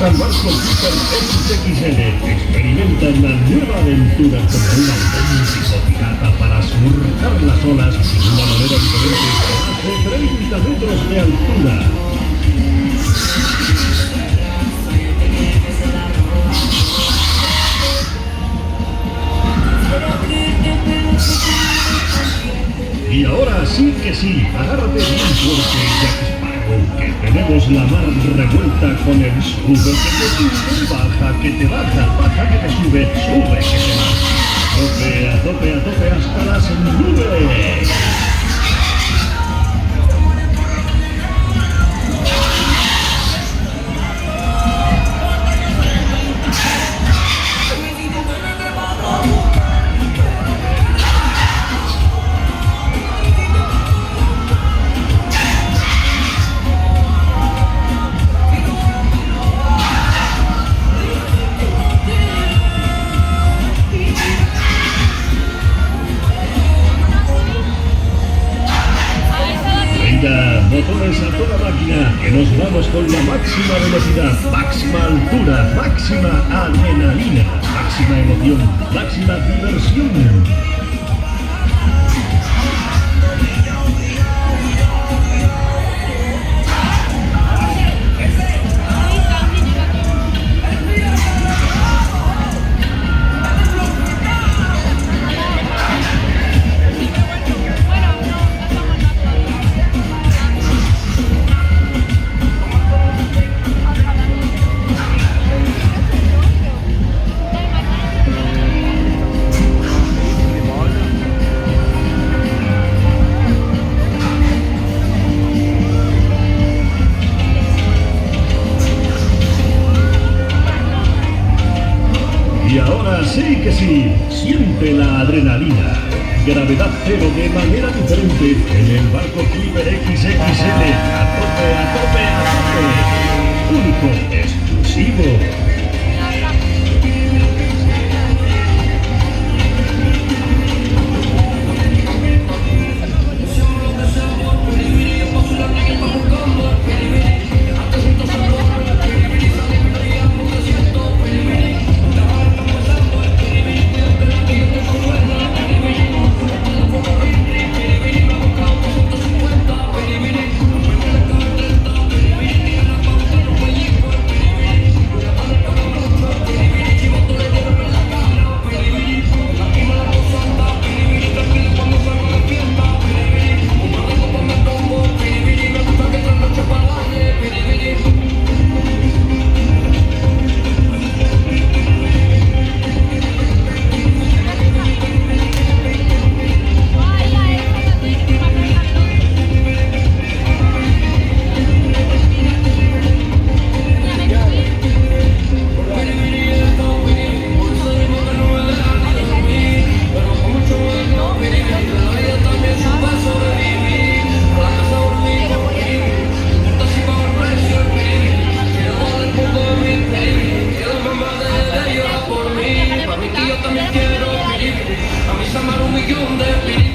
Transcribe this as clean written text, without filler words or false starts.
bienvenidos al barco Clipper XXL. Experimenta una nueva aventura como un auténtico pirata para surcar las olas de una manera diferente con más de 30 metros de altura. Y ahora sí que sí, agárrate bien fuerte, Jack Sparrow, que tenemos la mar revuelta con el sube que te sube, baja que te baja, baja que te sube, sube que te baja. A tope, a tope hasta las nubes. Motores a toda máquina, que nos vamos con la máxima velocidad, máxima altura, máxima adrenalina, máxima emoción, máxima diversión. Y ahora sí que sí, siente la adrenalina. Gravedad cero de manera diferente en el barco Clipper XXL. A tope, a tope, a tope. Único, exclusivo. Yo también quiero vivir, a mis amar un millón de